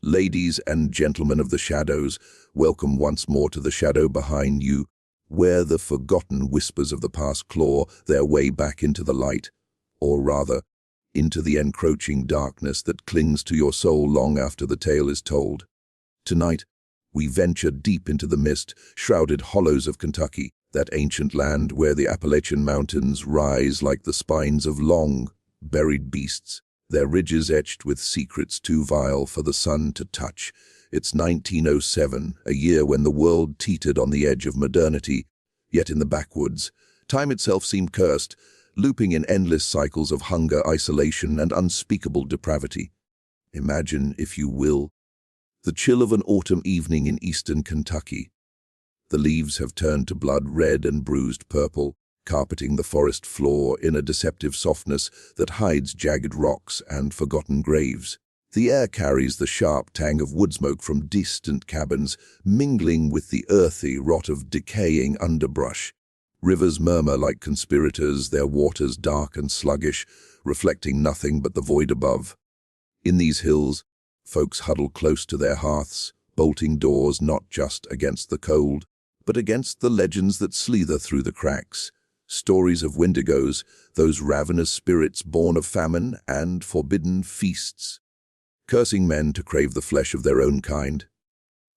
Ladies and gentlemen of the shadows, welcome once more to the shadow behind you, where the forgotten whispers of the past claw their way back into the light, or rather, into the encroaching darkness that clings to your soul long after the tale is told. Tonight, we venture deep into the mist-shrouded hollows of Kentucky, that ancient land where the Appalachian Mountains rise like the spines of long, buried beasts, their ridges etched with secrets too vile for the sun to touch. It's 1907, a year when the world teetered on the edge of modernity, yet in the backwoods, time itself seemed cursed, looping in endless cycles of hunger, isolation, and unspeakable depravity. Imagine, if you will, the chill of an autumn evening in eastern Kentucky. The leaves have turned to blood red and bruised purple, carpeting the forest floor in a deceptive softness that hides jagged rocks and forgotten graves. The air carries the sharp tang of wood smoke from distant cabins, mingling with the earthy rot of decaying underbrush. Rivers murmur like conspirators, their waters dark and sluggish, reflecting nothing but the void above. In these hills, folks huddle close to their hearths, bolting doors not just against the cold, but against the legends that slither through the cracks. Stories of wendigos, those ravenous spirits born of famine and forbidden feasts, cursing men to crave the flesh of their own kind.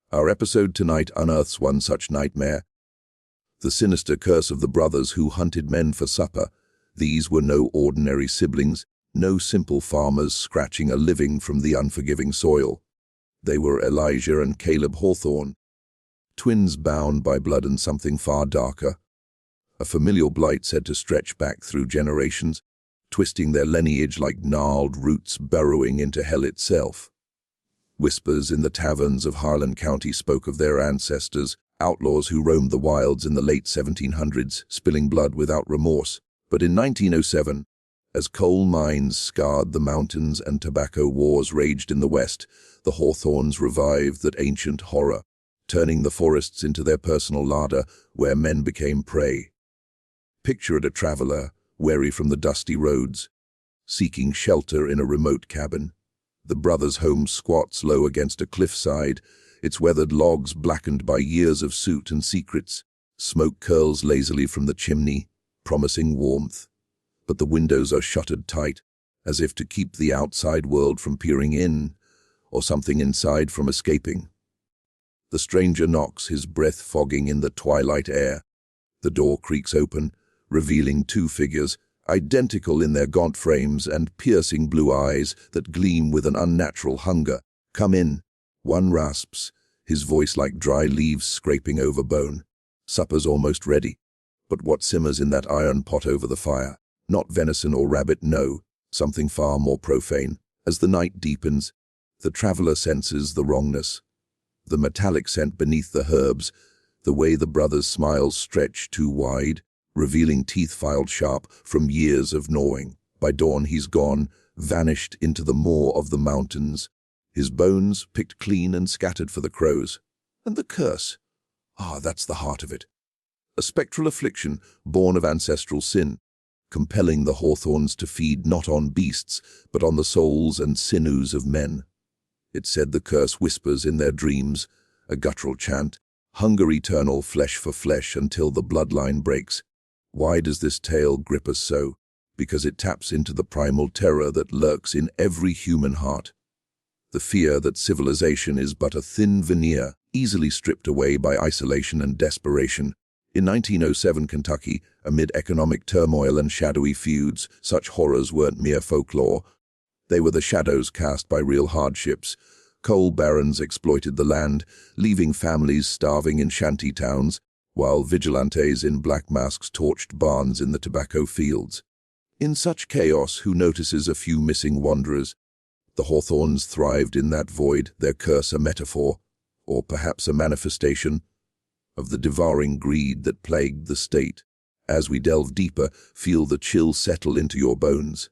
Our episode tonight unearths one such nightmare, the sinister curse of the brothers who hunted men for supper. These were no ordinary siblings, no simple farmers scratching a living from the unforgiving soil. They were Elijah and Caleb Hawthorne, twins bound by blood and something far darker, a familial blight said to stretch back through generations, twisting their lineage like gnarled roots burrowing into hell itself. Whispers in the taverns of Harlan County spoke of their ancestors, outlaws who roamed the wilds in the late 1700s, spilling blood without remorse. But in 1907, as coal mines scarred the mountains and tobacco wars raged in the West, the Hawthornes revived that ancient horror, turning the forests into their personal larder where men became prey. Picture a traveler, weary from the dusty roads, seeking shelter in a remote cabin. The brothers' home squats low against a cliffside, its weathered logs blackened by years of soot and secrets. Smoke curls lazily from the chimney, promising warmth. But the windows are shuttered tight, as if to keep the outside world from peering in, or something inside from escaping. The stranger knocks, his breath fogging in the twilight air. The door creaks open, revealing two figures, identical in their gaunt frames and piercing blue eyes that gleam with an unnatural hunger. "Come in," one rasps, his voice like dry leaves scraping over bone. Supper's almost ready, but what simmers in that iron pot over the fire? Not venison or rabbit, no, something far more profane. As the night deepens, the traveler senses the wrongness. The metallic scent beneath the herbs, the way the brothers' smiles stretch too wide, revealing teeth filed sharp from years of gnawing. By dawn he's gone, vanished into the maw of the mountains, his bones picked clean and scattered for the crows. And the curse? That's the heart of it. A spectral affliction born of ancestral sin, compelling the Hawthornes to feed not on beasts, but on the souls and sinews of men. It said the curse whispers in their dreams, a guttural chant, hunger eternal, flesh for flesh until the bloodline breaks. Why does this tale grip us so? Because it taps into the primal terror that lurks in every human heart. The fear that civilization is but a thin veneer, easily stripped away by isolation and desperation. In 1907 Kentucky, amid economic turmoil and shadowy feuds, such horrors weren't mere folklore. They were the shadows cast by real hardships. Coal barons exploited the land, leaving families starving in shanty towns, while vigilantes in black masks torched barns in the tobacco fields. In such chaos, who notices a few missing wanderers? The Hawthornes thrived in that void, their curse a metaphor, or perhaps a manifestation, of the devouring greed that plagued the state. As we delve deeper, feel the chill settle into your bones.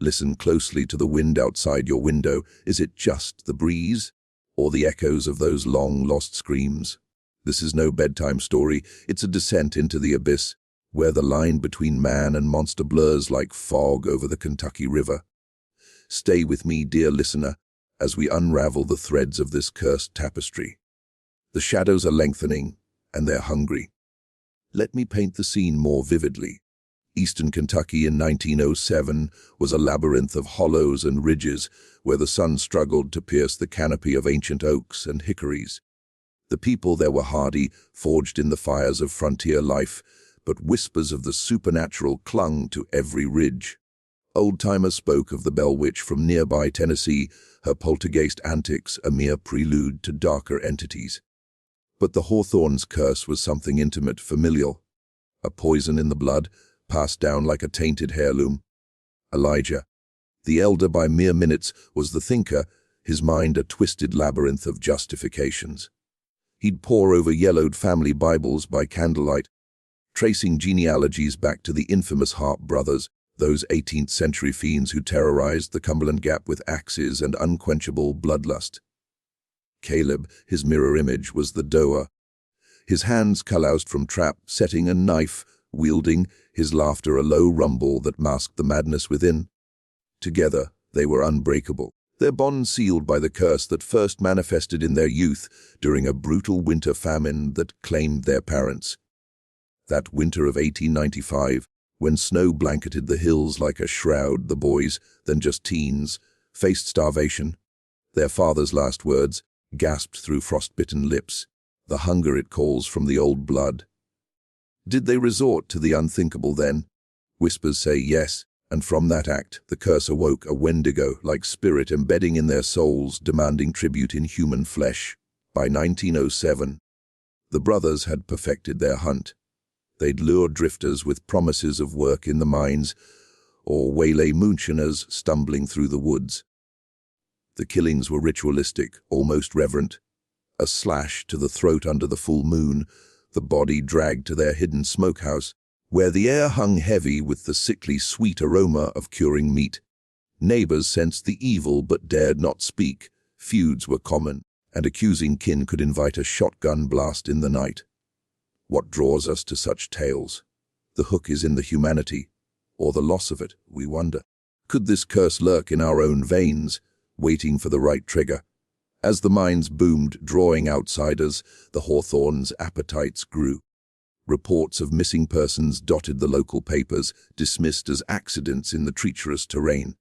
Listen closely to the wind outside your window. Is it just the breeze, or the echoes of those long-lost screams? This is no bedtime story, it's a descent into the abyss, where the line between man and monster blurs like fog over the Kentucky River. Stay with me, dear listener, as we unravel the threads of this cursed tapestry. The shadows are lengthening, and they're hungry. Let me paint the scene more vividly. Eastern Kentucky in 1907 was a labyrinth of hollows and ridges where the sun struggled to pierce the canopy of ancient oaks and hickories. The people there were hardy, forged in the fires of frontier life, but whispers of the supernatural clung to every ridge. Old-timers spoke of the Bell Witch from nearby Tennessee, her poltergeist antics a mere prelude to darker entities. But the Hawthorne's curse was something intimate, familial, a poison in the blood, passed down like a tainted heirloom. Elijah, the elder by mere minutes, was the thinker, his mind a twisted labyrinth of justifications. He'd pore over yellowed family Bibles by candlelight, tracing genealogies back to the infamous Harp brothers, those 18th-century fiends who terrorized the Cumberland Gap with axes and unquenchable bloodlust. Caleb, his mirror image, was the doer, his hands calloused from trap-setting and knife-wielding, his laughter a low rumble that masked the madness within. Together, they were unbreakable, their bond sealed by the curse that first manifested in their youth during a brutal winter famine that claimed their parents. That winter of 1895, when snow blanketed the hills like a shroud, the boys, then just teens, faced starvation. Their father's last words, gasped through frostbitten lips, the hunger it calls from the old blood. Did they resort to the unthinkable then? Whispers say yes, and from that act the curse awoke a Wendigo-like spirit embedding in their souls, demanding tribute in human flesh. By 1907, the brothers had perfected their hunt. They'd lure drifters with promises of work in the mines, or waylay moonshiners stumbling through the woods. The killings were ritualistic, almost reverent. A slash to the throat under the full moon, the body dragged to their hidden smokehouse, where the air hung heavy with the sickly sweet aroma of curing meat. Neighbors sensed the evil but dared not speak. Feuds were common, and accusing kin could invite a shotgun blast in the night. What draws us to such tales? The hook is in the humanity, or the loss of it, we wonder. Could this curse lurk in our own veins, waiting for the right trigger? As the mines boomed, drawing outsiders, the Hawthorne's appetites grew. Reports of missing persons dotted the local papers, dismissed as accidents in the treacherous terrain.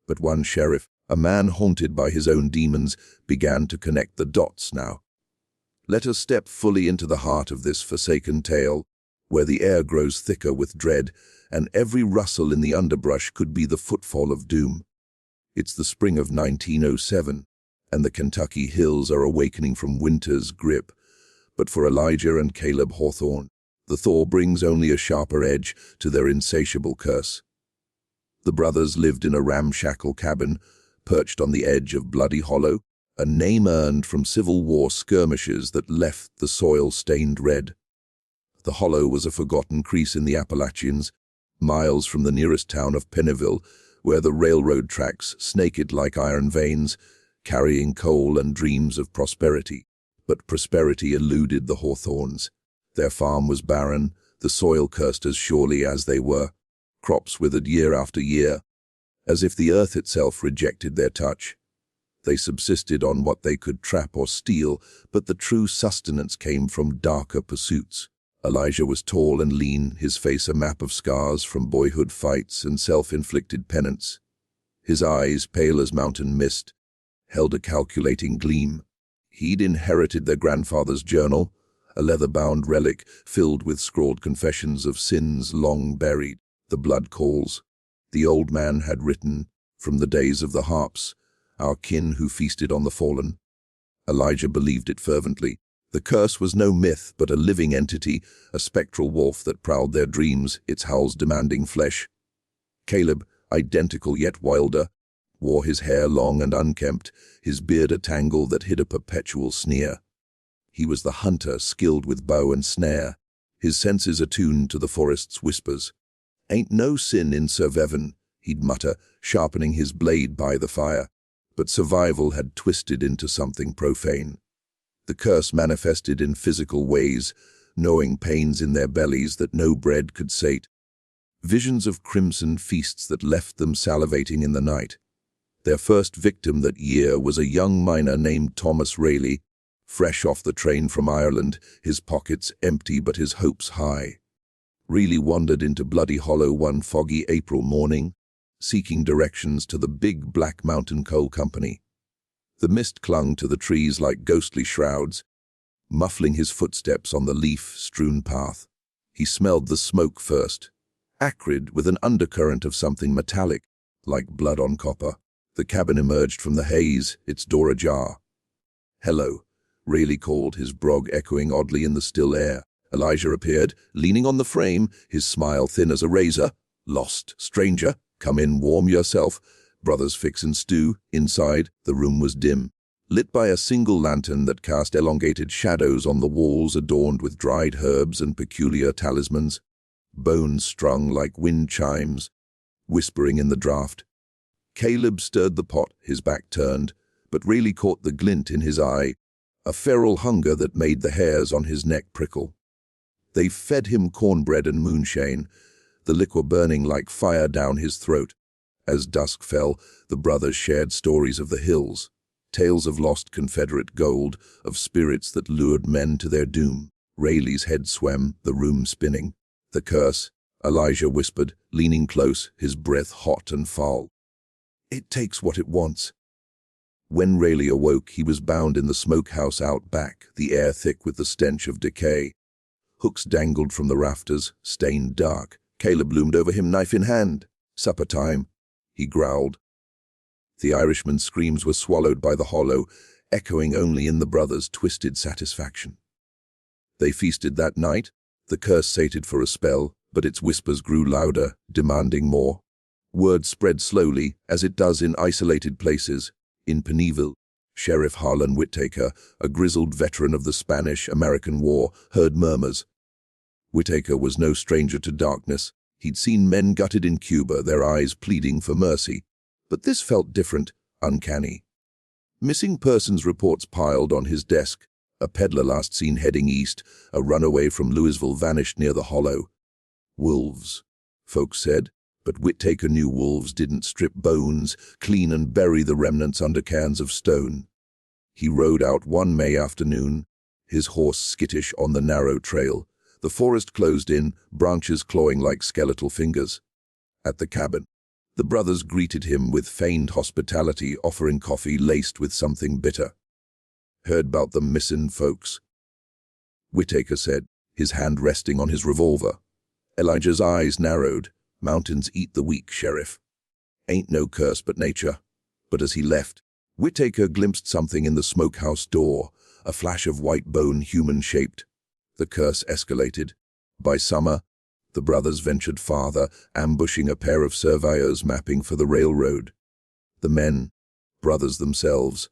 But one sheriff, a man haunted by his own demons, began to connect the dots now. Let us step fully into the heart of this forsaken tale, where the air grows thicker with dread, and every rustle in the underbrush could be the footfall of doom. It's the spring of 1907, and the Kentucky hills are awakening from winter's grip. But for Elijah and Caleb Hawthorne, the thaw brings only a sharper edge to their insatiable curse. The brothers lived in a ramshackle cabin, perched on the edge of Bloody Hollow, a name earned from Civil War skirmishes that left the soil stained red. The hollow was a forgotten crease in the Appalachians, miles from the nearest town of Penneville, where the railroad tracks snaked like iron veins, carrying coal and dreams of prosperity. But prosperity eluded the Hawthornes. Their farm was barren, the soil cursed as surely as they were. Crops withered year after year, as if the earth itself rejected their touch. They subsisted on what they could trap or steal, but the true sustenance came from darker pursuits. Elijah was tall and lean, his face a map of scars from boyhood fights and self-inflicted penance. His eyes, pale as mountain mist, held a calculating gleam. He'd inherited their grandfather's journal, a leather-bound relic filled with scrawled confessions of sins long buried. The blood calls. The old man had written, from the days of the harps, our kin who feasted on the fallen. Elijah believed it fervently. The curse was no myth, but a living entity, a spectral wolf that prowled their dreams, its howls demanding flesh. Caleb, identical yet wilder, wore his hair long and unkempt, his beard a tangle that hid a perpetual sneer. He was the hunter, skilled with bow and snare, his senses attuned to the forest's whispers. "Ain't no sin in Sir Vevan," he'd mutter, sharpening his blade by the fire. But survival had twisted into something profane. The curse manifested in physical ways, gnawing pains in their bellies that no bread could sate. Visions of crimson feasts that left them salivating in the night. Their first victim that year was a young miner named Thomas Rayleigh, fresh off the train from Ireland, his pockets empty but his hopes high. Rayleigh wandered into Bloody Hollow one foggy April morning, seeking directions to the big Black Mountain Coal Company. The mist clung to the trees like ghostly shrouds, muffling his footsteps on the leaf-strewn path. He smelled the smoke first, acrid with an undercurrent of something metallic, like blood on copper. The cabin emerged from the haze, its door ajar. "Hello," Rayleigh called, his brog echoing oddly in the still air. Elijah appeared, leaning on the frame, his smile thin as a razor. "Lost, stranger. Come in, warm yourself. Brothers fix and stew." Inside, the room was dim, lit by a single lantern that cast elongated shadows on the walls adorned with dried herbs and peculiar talismans, bones strung like wind chimes, whispering in the draught. Caleb stirred the pot, his back turned, but Rayleigh caught the glint in his eye, a feral hunger that made the hairs on his neck prickle. They fed him cornbread and moonshine, the liquor burning like fire down his throat. As dusk fell, the brothers shared stories of the hills, tales of lost Confederate gold, of spirits that lured men to their doom. Rayleigh's head swam, the room spinning. "The curse," Elijah whispered, leaning close, his breath hot and foul. "It takes what it wants." When Rayleigh awoke, he was bound in the smokehouse out back, the air thick with the stench of decay. Hooks dangled from the rafters, stained dark. Caleb loomed over him, knife in hand. "Supper time," he growled. The Irishman's screams were swallowed by the hollow, echoing only in the brothers' twisted satisfaction. They feasted that night, the curse sated for a spell, but its whispers grew louder, demanding more. Word spread slowly, as it does in isolated places. In Penneville, Sheriff Harlan Whittaker, a grizzled veteran of the Spanish-American War, heard murmurs. Whittaker was no stranger to darkness. He'd seen men gutted in Cuba, their eyes pleading for mercy. But this felt different, uncanny. Missing persons reports piled on his desk. A peddler last seen heading east, a runaway from Louisville vanished near the hollow. Wolves, folks said, but Whittaker knew wolves didn't strip bones, clean and bury the remnants under cans of stone. He rode out one May afternoon, his horse skittish on the narrow trail. The forest closed in, branches clawing like skeletal fingers. At the cabin, the brothers greeted him with feigned hospitality, offering coffee laced with something bitter. "Heard about the missin' folks," Whittaker said, his hand resting on his revolver. Elijah's eyes narrowed. "Mountains eat the weak, Sheriff. Ain't no curse but nature." But as he left, Whittaker glimpsed something in the smokehouse door, a flash of white bone human-shaped. The curse escalated. By summer, the brothers ventured farther, ambushing a pair of surveyors mapping for the railroad. The men, brothers themselves,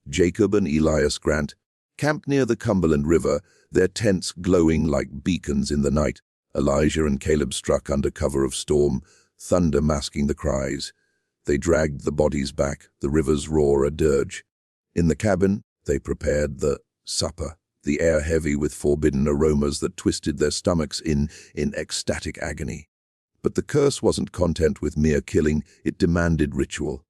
Jacob and Elias Grant, camped near the Cumberland River, their tents glowing like beacons in the night. Elijah and Caleb struck under cover of storm, thunder masking the cries. They dragged the bodies back, the river's roar a dirge. In the cabin, they prepared the supper, the air heavy with forbidden aromas that twisted their stomachs in ecstatic agony. But the curse wasn't content with mere killing, it demanded ritual.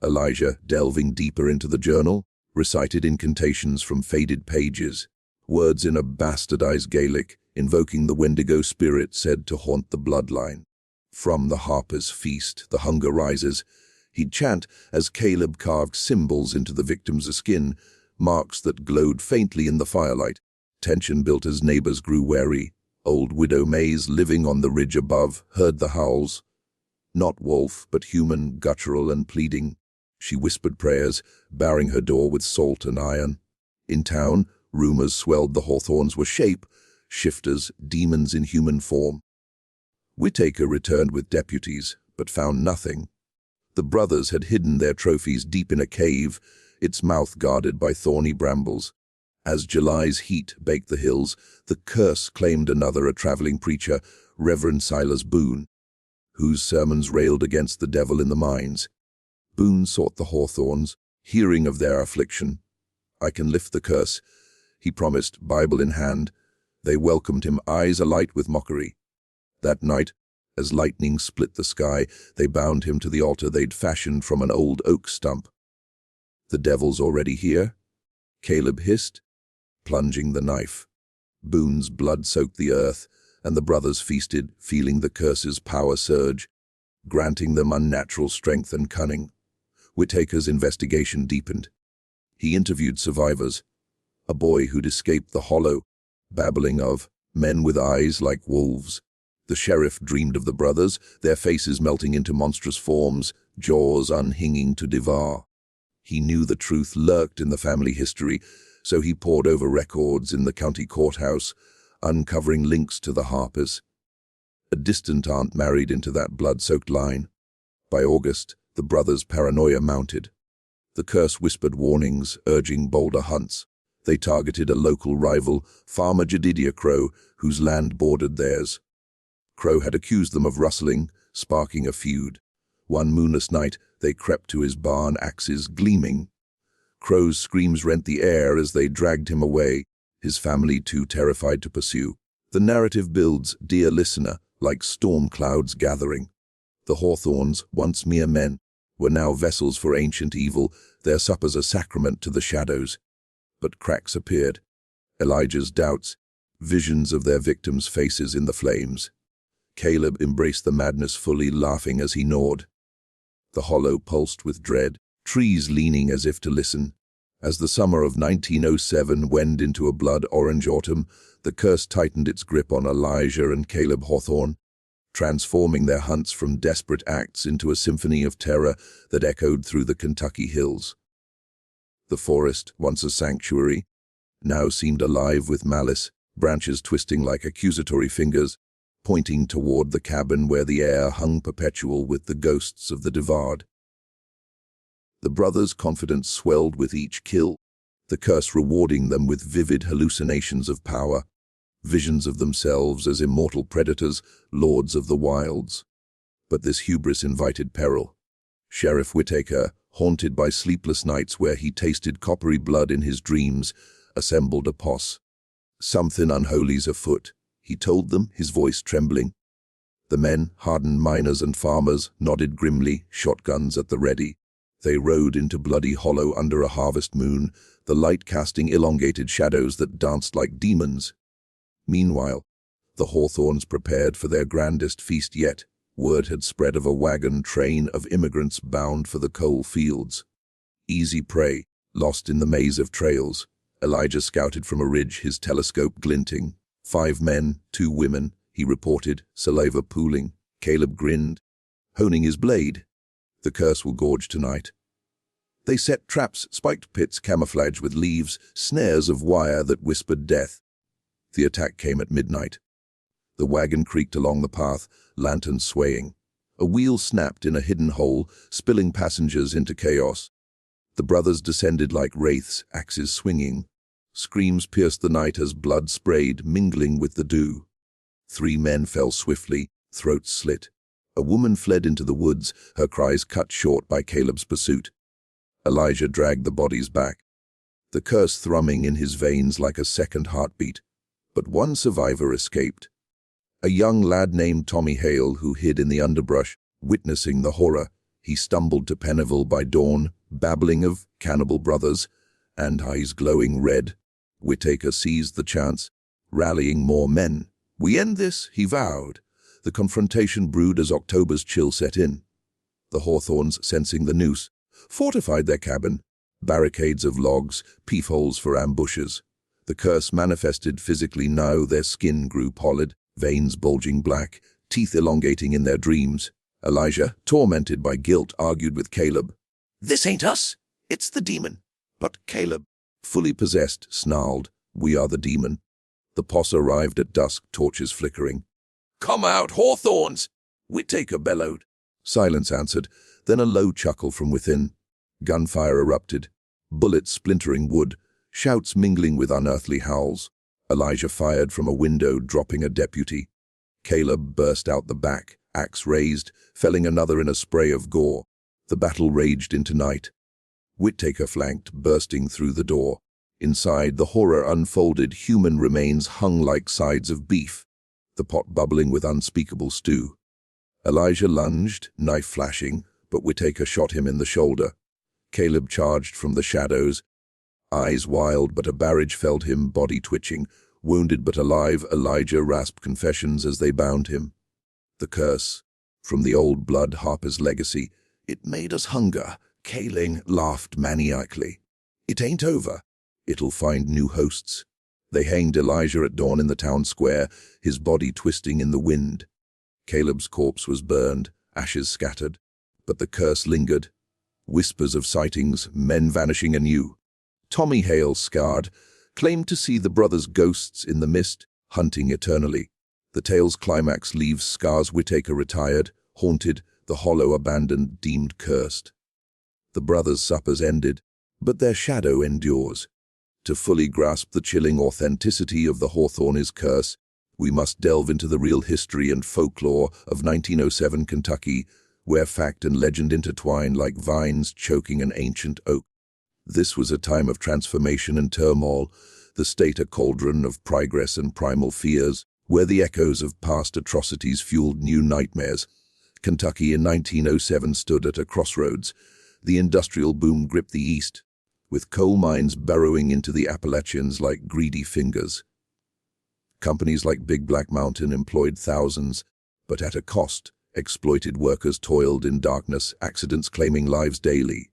Elijah, delving deeper into the journal, recited incantations from faded pages, words in a bastardized Gaelic, invoking the Wendigo spirit said to haunt the bloodline. From the harper's feast, the hunger rises. He'd chant as Caleb carved symbols into the victim's skin, marks that glowed faintly in the firelight. Tension built as neighbors grew wary. Old Widow Mays, living on the ridge above, heard the howls. Not wolf, but human, guttural and pleading. She whispered prayers, barring her door with salt and iron. In town, rumors swelled the Hawthorns were shifters, demons in human form. Whittaker returned with deputies, but found nothing. The brothers had hidden their trophies deep in a cave, its mouth guarded by thorny brambles. As July's heat baked the hills, the curse claimed another, a traveling preacher, Reverend Silas Boone, whose sermons railed against the devil in the mines. Boone sought the Hawthorns, hearing of their affliction. "I can lift the curse," he promised, Bible in hand. They welcomed him, eyes alight with mockery. That night, As lightning split the sky, they bound him to the altar they'd fashioned from an old oak stump. "The devil's already here?" Caleb hissed, plunging the knife. Boone's blood soaked the earth, and the brothers feasted, feeling the curse's power surge, granting them unnatural strength and cunning. Whittaker's investigation deepened. He interviewed survivors, a boy who'd escaped the hollow, babbling of men with eyes like wolves. The sheriff dreamed of the brothers, their faces melting into monstrous forms, jaws unhinging to devour. He knew the truth lurked in the family history, so he pored over records in the county courthouse, uncovering links to the Harpers. A distant aunt married into that blood-soaked line. By August, the brothers' paranoia mounted. The curse whispered warnings, urging bolder hunts. They targeted a local rival, Farmer Jedidiah Crow, whose land bordered theirs. Crow had accused them of rustling, sparking a feud. One moonless night, they crept to his barn, axes gleaming. Crow's screams rent the air as they dragged him away, his family too terrified to pursue. The narrative builds, dear listener, like storm clouds gathering. The Hawthorns, once mere men, were now vessels for ancient evil, their suppers a sacrament to the shadows. But cracks appeared. Elijah's doubts, visions of their victims' faces in the flames. Caleb embraced the madness fully, laughing as he gnawed. The hollow pulsed with dread, trees leaning as if to listen. As the summer of 1907 went into a blood-orange autumn, the curse tightened its grip on Elijah and Caleb Hawthorne, transforming their hunts from desperate acts into a symphony of terror that echoed through the Kentucky hills. The forest, once a sanctuary, now seemed alive with malice, branches twisting like accusatory fingers, pointing toward the cabin where the air hung perpetual with the ghosts of the devad. The brothers' confidence swelled with each kill, the curse rewarding them with vivid hallucinations of power, visions of themselves as immortal predators, lords of the wilds. But this hubris invited peril. Sheriff Whittaker, haunted by sleepless nights where he tasted coppery blood in his dreams, assembled a posse. "Something unholy's afoot," he told them, his voice trembling. The men, hardened miners and farmers, nodded grimly, shotguns at the ready. They rode into Bloody Hollow under a harvest moon, the light casting elongated shadows that danced like demons. Meanwhile, the Hawthorns prepared for their grandest feast yet. Word had spread of a wagon train of immigrants bound for the coal fields. Easy prey, lost in the maze of trails. Elijah scouted from a ridge, his telescope glinting. 5 men, 2 women, he reported, saliva pooling. Caleb grinned, honing his blade. The curse will gorge tonight. They set traps, spiked pits camouflaged with leaves, snares of wire that whispered death. The attack came at midnight. The wagon creaked along the path, lanterns swaying. A wheel snapped in a hidden hole, spilling passengers into chaos. The brothers descended like wraiths, axes swinging. Screams pierced the night as blood sprayed, mingling with the dew. 3 men fell swiftly, throats slit. A woman fled into the woods, her cries cut short by Caleb's pursuit. Elijah dragged the bodies back, the curse thrumming in his veins like a second heartbeat. But one survivor escaped. A young lad named Tommy Hale who hid in the underbrush, witnessing the horror. He stumbled to Penneville by dawn, babbling of cannibal brothers, and eyes glowing red. Whittaker seized the chance, rallying more men. "We end this," he vowed. The confrontation brewed as October's chill set in. The Hawthorns, sensing the noose, fortified their cabin, barricades of logs, peepholes for ambushes. The curse manifested physically now, their skin grew pallid, veins bulging black, teeth elongating in their dreams. Elijah, tormented by guilt, argued with Caleb. "This ain't us, it's the demon." But Caleb, fully possessed, snarled, "We are the demon." The posse arrived at dusk, torches flickering. "Come out, Hawthorns!" Whittaker bellowed. Silence answered, then a low chuckle from within. Gunfire erupted, bullets splintering wood, shouts mingling with unearthly howls. Elijah fired from a window, dropping a deputy. Caleb burst out the back, axe raised, felling another in a spray of gore. The battle raged into night. Whittaker flanked, bursting through the door. Inside, the horror unfolded, human remains hung like sides of beef, the pot bubbling with unspeakable stew. Elijah lunged, knife flashing, but Whitaker shot him in the shoulder. Caleb charged from the shadows, eyes wild, but a barrage felled him, body twitching. Wounded but alive, Elijah rasped confessions as they bound him. The curse, from the old blood Harper's legacy, it made us hunger. Kaling laughed maniacally. It ain't over. It'll find new hosts. They hanged Elijah at dawn in the town square, his body twisting in the wind. Caleb's corpse was burned, ashes scattered, but the curse lingered. Whispers of sightings, men vanishing anew. Tommy Hale, scarred, claimed to see the brothers' ghosts in the mist, hunting eternally. The tale's climax leaves Scar's Whitaker retired, haunted, the hollow abandoned, deemed cursed. The brothers' suppers ended, but their shadow endures. To fully grasp the chilling authenticity of the Hawthorne's curse, we must delve into the real history and folklore of 1907 Kentucky, where fact and legend intertwine like vines choking an ancient oak. This was a time of transformation and turmoil, the state a cauldron of progress and primal fears, where the echoes of past atrocities fueled new nightmares. Kentucky in 1907 stood at a crossroads. The industrial boom gripped the east, with coal mines burrowing into the Appalachians like greedy fingers. Companies like Big Black Mountain employed thousands, but at a cost. Exploited workers toiled in darkness, accidents claiming lives daily.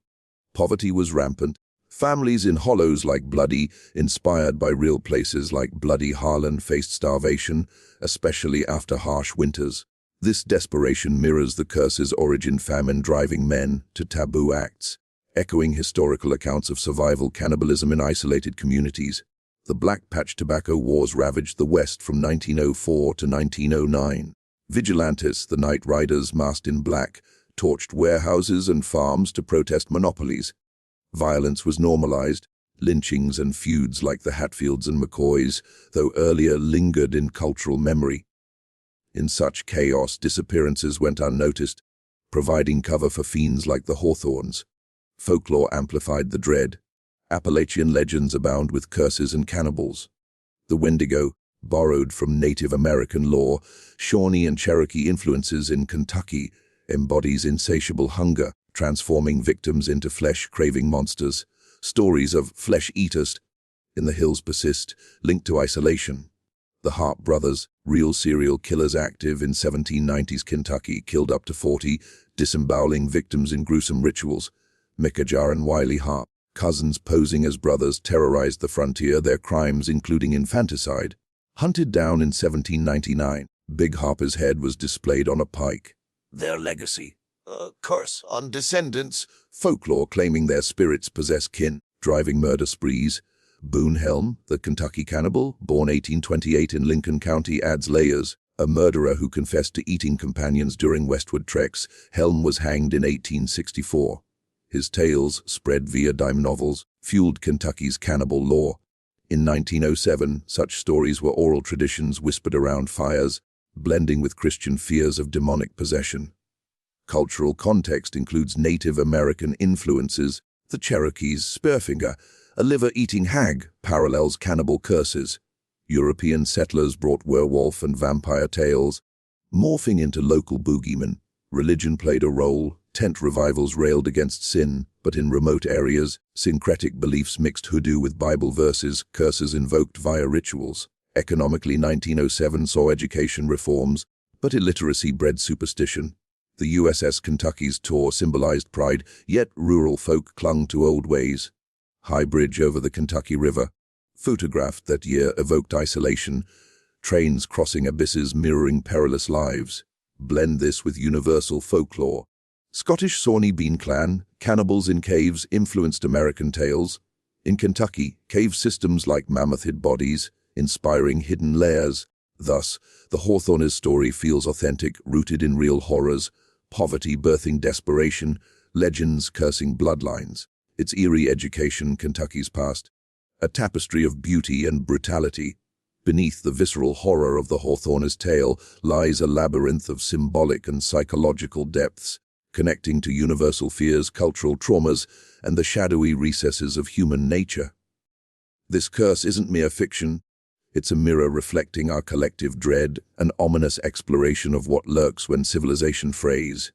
Poverty was rampant. Families in hollows like Bloody, inspired by real places like Bloody Harlan, faced starvation, especially after harsh winters. This desperation mirrors the curse's origin, famine driving men to taboo acts, echoing historical accounts of survival cannibalism in isolated communities. The Black Patch Tobacco Wars ravaged the West from 1904 to 1909. Vigilantes, the night riders masked in black, torched warehouses and farms to protest monopolies. Violence was normalized. Lynchings and feuds like the Hatfields and McCoys, though earlier, lingered in cultural memory. In such chaos, disappearances went unnoticed, providing cover for fiends like the Hawthornes. Folklore amplified the dread. Appalachian legends abound with curses and cannibals. The Wendigo, borrowed from Native American lore, Shawnee and Cherokee influences in Kentucky, embodies insatiable hunger, transforming victims into flesh-craving monsters. Stories of flesh-eaters in the hills persist, linked to isolation. The Harp brothers, real serial killers active in 1790s Kentucky, killed up to 40, disemboweling victims in gruesome rituals. Micajah and Wiley Harp, cousins posing as brothers, terrorized the frontier, their crimes including infanticide. Hunted down in 1799, Big Harper's head was displayed on a pike. Their legacy, a curse on descendants, folklore claiming their spirits possess kin, driving murder sprees. Boone Helm, the Kentucky cannibal, born 1828 in Lincoln County, adds layers. A murderer who confessed to eating companions during westward treks, Helm was hanged in 1864. His tales, spread via dime novels, fueled Kentucky's cannibal lore. In 1907, such stories were oral traditions whispered around fires, blending with Christian fears of demonic possession. Cultural context includes Native American influences. The Cherokee's Spearfinger, a liver-eating hag, parallels cannibal curses. European settlers brought werewolf and vampire tales, morphing into local boogeymen. Religion played a role. Tent revivals railed against sin, but in remote areas, syncretic beliefs mixed hoodoo with Bible verses, curses invoked via rituals. Economically, 1907 saw education reforms, but illiteracy bred superstition. The USS Kentucky's tour symbolized pride, yet rural folk clung to old ways. High bridge over the Kentucky River, photographed that year, evoked isolation. Trains crossing abysses mirroring perilous lives. Blend this with universal folklore. Scottish Sawney Bean Clan, cannibals in caves influenced American tales. In Kentucky, cave systems like mammoth hid bodies, inspiring hidden lairs. Thus, the Hawthorne's story feels authentic, rooted in real horrors, poverty birthing desperation, legends cursing bloodlines. Its eerie education, Kentucky's past, a tapestry of beauty and brutality. Beneath the visceral horror of the Hawthorne's tale lies a labyrinth of symbolic and psychological depths, connecting to universal fears, cultural traumas, and the shadowy recesses of human nature. This curse isn't mere fiction. It's a mirror reflecting our collective dread, an ominous exploration of what lurks when civilization frays.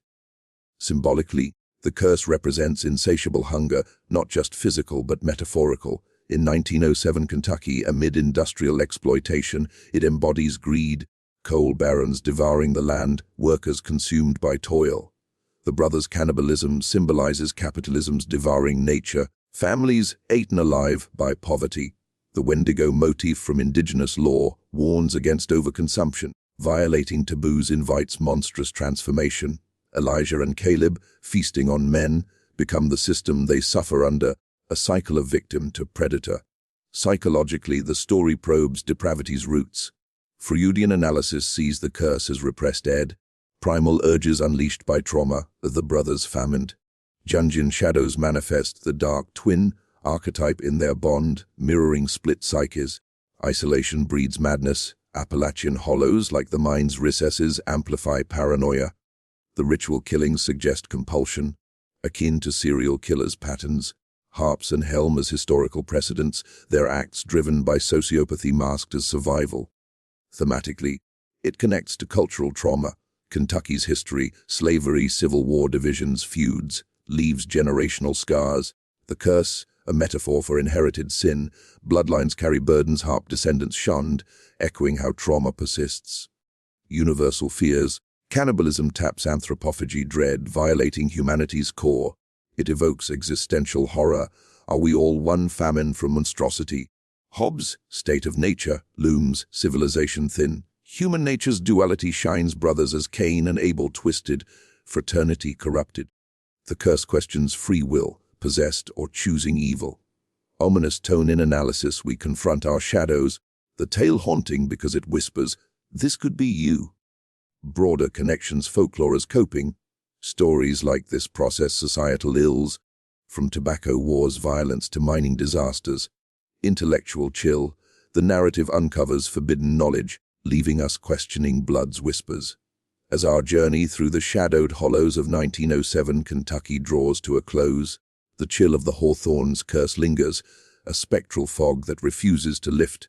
Symbolically, the curse represents insatiable hunger, not just physical but metaphorical. In 1907 Kentucky, amid industrial exploitation, it embodies greed, coal barons devouring the land, workers consumed by toil. The brothers' cannibalism symbolizes capitalism's devouring nature, families eaten alive by poverty. The Wendigo motif from indigenous lore warns against overconsumption. Violating taboos invites monstrous transformation. Elijah and Caleb, feasting on men, become the system they suffer under, a cycle of victim to predator. Psychologically, the story probes depravity's roots. Freudian analysis sees the curse as repressed id, primal urges unleashed by trauma, the brothers famined. Jungian shadows manifest the dark twin archetype in their bond, mirroring split psyches. Isolation breeds madness. Appalachian hollows, like the mind's recesses, amplify paranoia. The ritual killings suggest compulsion, akin to serial killers' patterns. Harps and Helm as historical precedents, their acts driven by sociopathy masked as survival. Thematically, it connects to cultural trauma. Kentucky's history, slavery, Civil War divisions, feuds, leaves generational scars. The curse, a metaphor for inherited sin. Bloodlines carry burdens Harp descendants shunned, echoing how trauma persists. Universal fears. Cannibalism taps anthropophagy dread, violating humanity's core. It evokes existential horror. Are we all one famine from monstrosity? Hobbes' state of nature looms, civilization thin. Human nature's duality shines, brothers as Cain and Abel twisted, fraternity corrupted. The curse questions free will, possessed or choosing evil. Ominous tone in analysis, we confront our shadows, the tale haunting because it whispers, this could be you. Broader connections, folklore as coping. Stories like this process societal ills, from tobacco wars violence to mining disasters. Intellectual chill, the narrative uncovers forbidden knowledge, leaving us questioning blood's whispers. As our journey through the shadowed hollows of 1907 Kentucky draws to a close, the chill of the Hawthorne's curse lingers, a spectral fog that refuses to lift.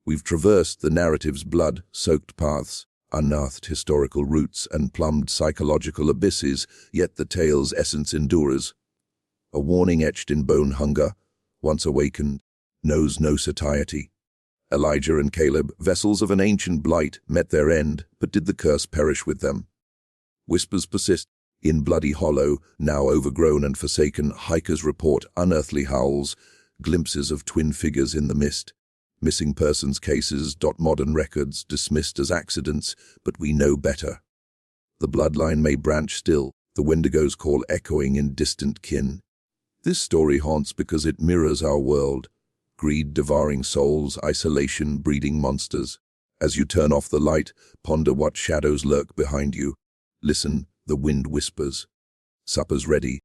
We've traversed the narrative's blood-soaked paths, unearthed historical roots and plumbed psychological abysses, yet the tale's essence endures. A warning etched in bone hunger, once awakened, knows no satiety. Elijah and Caleb, vessels of an ancient blight, met their end, but did the curse perish with them? Whispers persist. In Bloody Hollow, now overgrown and forsaken, hikers report unearthly howls, glimpses of twin figures in the mist. Missing persons cases. Modern records dismissed as accidents, but we know better. The bloodline may branch still, the Wendigo's call echoing in distant kin. This story haunts because it mirrors our world. Greed devouring souls, isolation breeding monsters. As you turn off the light, ponder what shadows lurk behind you. Listen, the wind whispers. Supper's ready,